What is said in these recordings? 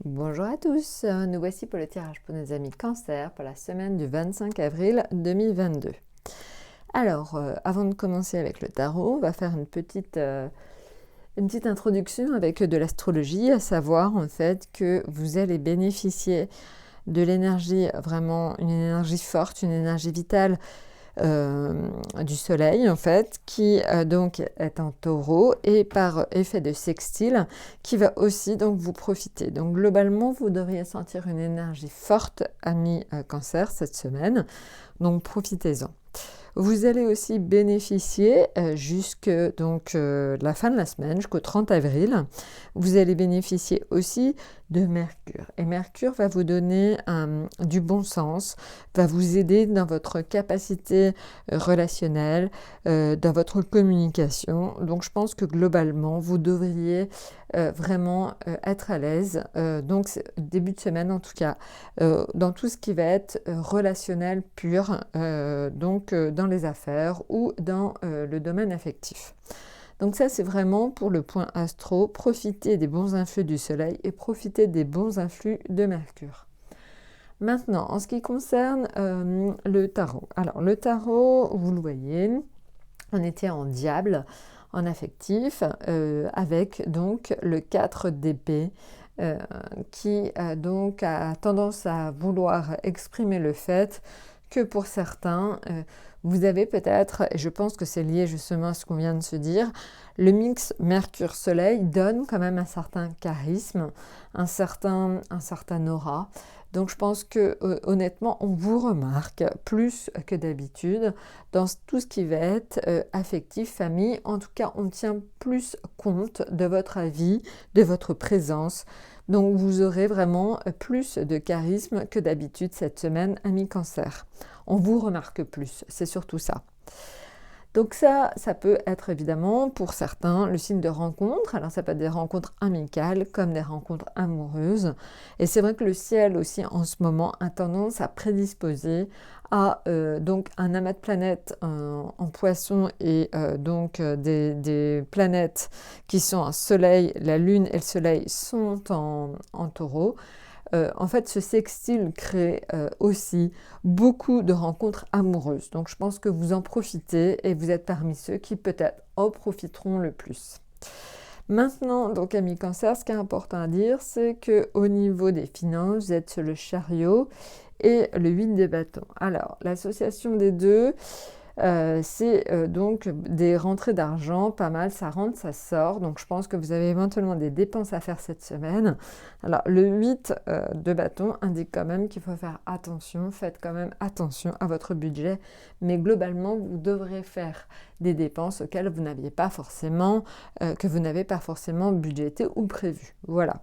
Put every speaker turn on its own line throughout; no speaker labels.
Bonjour à tous, nous voici pour le tirage pour nos amis Cancer pour la semaine du 25 avril 2022. Alors, avant de commencer avec le tarot, on va faire une petite introduction avec de l'astrologie, à savoir en fait que vous allez bénéficier de l'énergie, vraiment une énergie forte, une énergie vitale du soleil en fait, qui donc est en taureau et par effet de sextile qui va aussi donc vous profiter. Donc globalement vous devriez sentir une énergie forte ami cancer cette semaine, donc profitez-en. Vous allez aussi bénéficier jusque donc la fin de la semaine, jusqu'au 30 avril. Vous allez bénéficier aussi de Mercure. Et Mercure va vous donner du bon sens, va vous aider dans votre capacité relationnelle, dans votre communication. Donc je pense que globalement, vous devriez vraiment être à l'aise. Donc début de semaine en tout cas, dans tout ce qui va être relationnel pur, donc dans les affaires ou dans le domaine affectif. Donc ça, c'est vraiment pour le point astro. Profitez des bons influx du soleil et profitez des bons influx de Mercure. Maintenant, en ce qui concerne le tarot. Alors, le tarot, vous le voyez, on était en diable, en affectif, avec donc le 4 d'épée, qui donc a tendance à vouloir exprimer le fait que pour certains, vous avez peut-être, et je pense que c'est lié justement à ce qu'on vient de se dire, le mix Mercure-Soleil donne quand même un certain charisme, un certain aura. Donc je pense que honnêtement, on vous remarque plus que d'habitude dans tout ce qui va être affectif, famille. En tout cas, on tient plus compte de votre avis, de votre présence. Donc vous aurez vraiment plus de charisme que d'habitude cette semaine, ami Cancer. On vous remarque plus, c'est surtout ça. Donc ça peut être évidemment pour certains le signe de rencontre. Alors ça peut être des rencontres amicales comme des rencontres amoureuses. Et c'est vrai que le ciel aussi en ce moment a tendance à prédisposer à donc un amas de planètes en poisson et donc des planètes qui sont en soleil, la lune et le soleil sont en taureau. En fait, ce sextile crée aussi beaucoup de rencontres amoureuses. Donc, je pense que vous en profitez et vous êtes parmi ceux qui peut-être en profiteront le plus. Maintenant, donc, amis Cancer, ce qui est important à dire, c'est qu'au niveau des finances, vous êtes sur le chariot et le 8 de bâton. Alors, l'association des deux, c'est donc des rentrées d'argent, pas mal, ça rentre, ça sort. Donc je pense que vous avez éventuellement des dépenses à faire cette semaine. Alors le 8 de bâton indique quand même qu'il faut faire attention, faites quand même attention à votre budget. Mais globalement, vous devrez faire des dépenses auxquelles vous n'aviez pas forcément, que vous n'avez pas forcément budgété ou prévu. Voilà.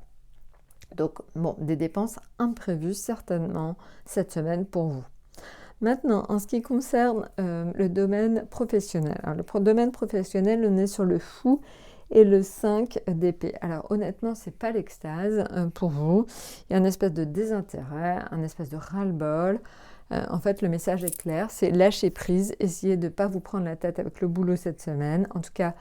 Donc bon, des dépenses imprévues certainement cette semaine pour vous. Maintenant, en ce qui concerne le domaine professionnel. Alors, le domaine professionnel, on est sur le fou et le 5 d'épée. Alors honnêtement, c'est pas l'extase pour vous. Il y a une espèce de désintérêt, un espèce de ras-le-bol. En fait, le message est clair, c'est lâcher prise, essayez de ne pas vous prendre la tête avec le boulot cette semaine. En tout cas,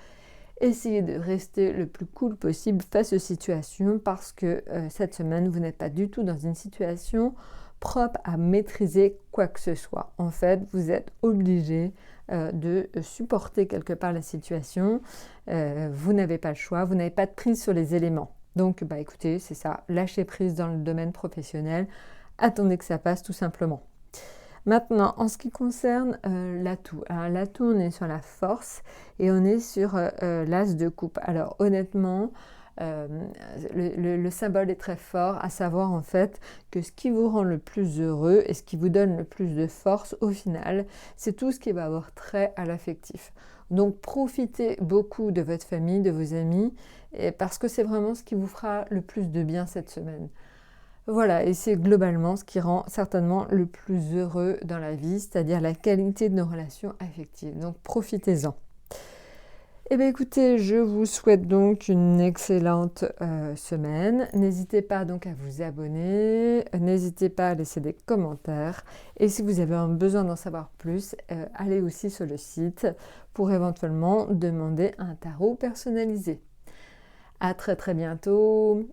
essayez de rester le plus cool possible face aux situations parce que cette semaine, vous n'êtes pas du tout dans une situation propre à maîtriser quoi que ce soit. En fait, vous êtes obligé de supporter quelque part la situation. Vous n'avez pas le choix, vous n'avez pas de prise sur les éléments. Donc, écoutez, c'est ça, lâchez prise dans le domaine professionnel. Attendez que ça passe tout simplement. Maintenant, en ce qui concerne l'atout. Alors, l'atout, on est sur la force et on est sur l'as de coupe. Alors, honnêtement, le symbole est très fort, à savoir en fait que ce qui vous rend le plus heureux et ce qui vous donne le plus de force au final, c'est tout ce qui va avoir trait à l'affectif. Donc profitez beaucoup de votre famille, de vos amis, parce que c'est vraiment ce qui vous fera le plus de bien cette semaine. Voilà, et c'est globalement ce qui rend certainement le plus heureux dans la vie, c'est-à-dire la qualité de nos relations affectives. Donc profitez-en. Eh bien écoutez, je vous souhaite donc une excellente semaine. N'hésitez pas donc à vous abonner, n'hésitez pas à laisser des commentaires. Et si vous avez un besoin d'en savoir plus, allez aussi sur le site pour éventuellement demander un tarot personnalisé. À très très bientôt.